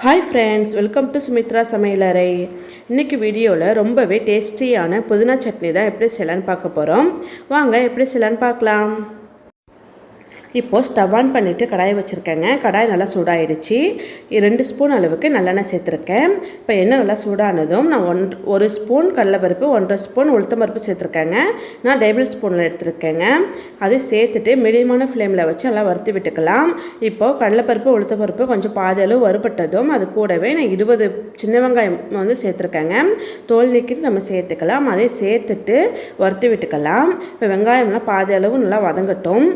Hi friends, welcome to Sumitra சமையலறை. இன்றைக்கி வீடியோவில் ரொம்பவே டேஸ்டியான புதினா சட்னி தான் எப்படி செய்யலான்னு பார்க்க போகிறோம். வாங்க எப்படி செய்யலான்னு பார்க்கலாம். இப்போது ஸ்டவ் ஆன் பண்ணிவிட்டு கடாயை வச்சுருக்கேங்க. கடாய் நல்லா சூடாகிடுச்சு. 2 ஸ்பூன் அளவுக்கு நல்லெண்ணெய் சேர்த்துருக்கேன். இப்போ எண்ணெய் நல்லா சூடானதும் நான் 1 ஸ்பூன் கடலைப்பருப்பு, 1.5 ஸ்பூன் உளுத்தம்பருப்பு சேர்த்துருக்கேங்க. நான் டேபிள் ஸ்பூனில் எடுத்துருக்கேங்க. அதை சேர்த்துட்டு மீடியமான ஃப்ளேமில் வச்சு நல்லா வறுத்து விட்டுக்கலாம். இப்போது கடலைப்பருப்பு, உளுத்தம்பருப்பு கொஞ்சம் பாதி அளவு வறுபட்டதும் அது கூடவே நான் 20 சின்ன வெங்காயம் சேர்த்துருக்கேங்க. தோல் நீக்கிட்டு நம்ம சேர்த்துக்கலாம். அதை சேர்த்துட்டு வறுத்து விட்டுக்கலாம். இப்போ வெங்காயம்லாம் பாதி அளவு நல்லா வதங்கட்டும்.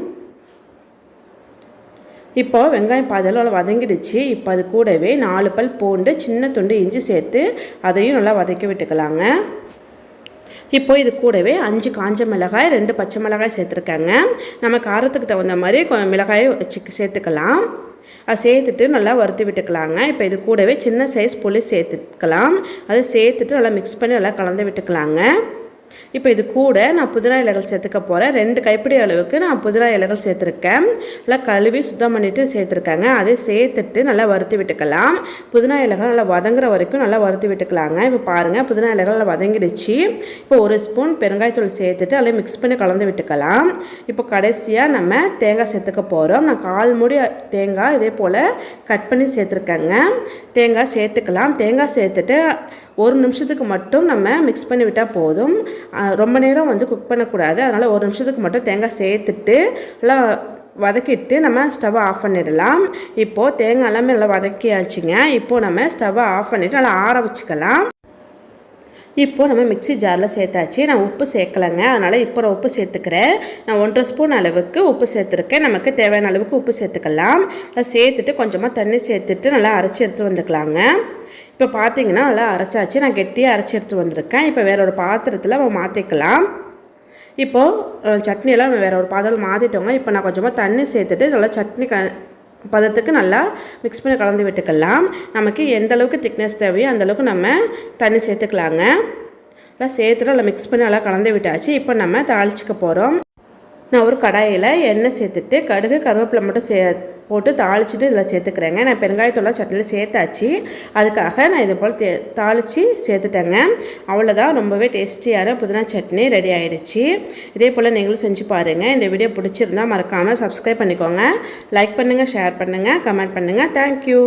இப்போ வெங்காயம் பாதியளவு வதங்கிடுச்சு. இப்போ அது கூடவே 4 பல் பூண்டு, சின்ன துண்டு இஞ்சி சேர்த்து அதையும் நல்லா வதக்கி விட்டுக்கலாங்க. இப்போ இது கூடவே 5 காஞ்ச மிளகாய், 2 பச்சை மிளகாய் சேர்த்துருக்காங்க. நம்ம காரத்துக்கு தகுந்த மாதிரி மிளகாயை சேர்த்துக்கலாம். அதை சேர்த்துட்டு நல்லா வறுத்து விட்டுக்கலாங்க. இப்போ இது கூடவே சின்ன சைஸ் புளி சேர்த்துக்கலாம். அதை சேர்த்துட்டு நல்லா மிக்ஸ் பண்ணி நல்லா கலந்து விட்டுக்கலாங்க. இப்போ இது கூட நான் புதினா இலைகள் சேர்த்துக்க போகிறேன். 2 கைப்பிடி அளவுக்கு நான் புதினா இலைகள் சேர்த்துருக்கேன். நல்லா கழுவி சுத்தம் பண்ணிவிட்டு சேர்த்துருக்கேங்க. அதை சேர்த்துட்டு நல்லா வறுத்து விட்டுக்கலாம். புதினா இலைகள் நல்லா வதங்குற வரைக்கும் நல்லா வறுத்து விட்டுக்கலாங்க. இப்போ பாருங்கள், புதினா இலைகள் நல்லா வதங்கிடுச்சு. இப்போ 1 ஸ்பூன் பெருங்காயத்தூள் சேர்த்துட்டு அதில் மிக்ஸ் பண்ணி கலந்து விட்டுக்கலாம். இப்போ கடைசியாக நம்ம தேங்காய் சேர்த்துக்க போகிறோம். நான் 1/4 மூடி தேங்காய் இதே போல் கட் பண்ணி சேர்த்துருக்கேங்க. தேங்காய் சேர்த்துக்கலாம். தேங்காய் சேர்த்துட்டு 1 நிமிஷத்துக்கு மட்டும் நம்ம மிக்ஸ் பண்ணி விட்டால் போதும். ரொம்ப நேரம் குக் பண்ணக்கூடாது. அதனால் 1 நிமிஷத்துக்கு மட்டும் தேங்காய் சேர்த்துட்டு எல்லாம் வதக்கிட்டு நம்ம ஸ்டவ்வை ஆஃப் பண்ணிடலாம். இப்போது தேங்காய் எல்லாமே நல்லா வதக்கியாச்சுங்க. இப்போது நம்ம ஸ்டவ்வை ஆஃப் பண்ணிவிட்டு நல்லா ஆற வச்சுக்கலாம். இப்போது நம்ம மிக்ஸி ஜாரில் சேர்த்தாச்சு. நான் உப்பு சேர்க்கலைங்க, அதனால் இப்போ நான் உப்பு சேர்த்துக்கிறேன். நான் 1.5 ஸ்பூன் அளவுக்கு உப்பு சேர்த்துருக்கேன். நமக்கு தேவையான அளவுக்கு உப்பு சேர்த்துக்கலாம். அதை சேர்த்துட்டு கொஞ்சமாக தண்ணி சேர்த்துட்டு நல்லா அரைச்சி எடுத்துகிட்டு வந்துக்கலாங்க. இப்போ பார்த்தீங்கன்னா நல்லா அரைச்சாச்சு. நான் கெட்டியாக அரைச்சி எடுத்து வந்திருக்கேன். இப்போ வேற ஒரு பாத்திரத்தில் நம்ம மாற்றிக்கலாம். இப்போது சட்னியெல்லாம் நம்ம வேறு ஒரு பாத்திரத்தில் மாற்றிட்டோங்க. இப்போ நான் கொஞ்சமாக தண்ணி சேர்த்துட்டு நல்லா சட்னி பதத்துக்கு நல்லா மிக்ஸ் பண்ணி கலந்து விட்டுக்கலாம். நமக்கு எந்த அளவுக்கு திக்னஸ் தேவையோ அந்தளவுக்கு நம்ம தண்ணி சேர்த்துக்கலாங்க. நல்லா சேர்த்துட்டு நல்லா மிக்ஸ் பண்ணி நல்லா கலந்து விட்டாச்சு. இப்போ நம்ம தாளிச்சிக்க போகிறோம். நான் ஒரு கடாயில் எண்ணெய் சேர்த்துட்டு கடுகு, கருவேப்பிலை மட்டும் போட்டு தாளிச்சிட்டு இதில் சேர்த்துக்கிறேங்க. நான் பெருங்காயத்தூள்லாம் சட்னியில் சேர்த்தாச்சு. அதுக்காக நான் இது போல் தாளித்து சேர்த்துட்டேங்க. அவ்வளோதான், ரொம்பவே டேஸ்டியான புதினா சட்னி ரெடி ஆகிடுச்சு. இதே போல் நீங்களும் செஞ்சு பாருங்கள். இந்த வீடியோ பிடிச்சிருந்தால் மறக்காமல் சப்ஸ்கிரைப் பண்ணிக்கோங்க. லைக் பண்ணுங்கள், ஷேர் பண்ணுங்கள், கமெண்ட் பண்ணுங்கள். தேங்க்யூ.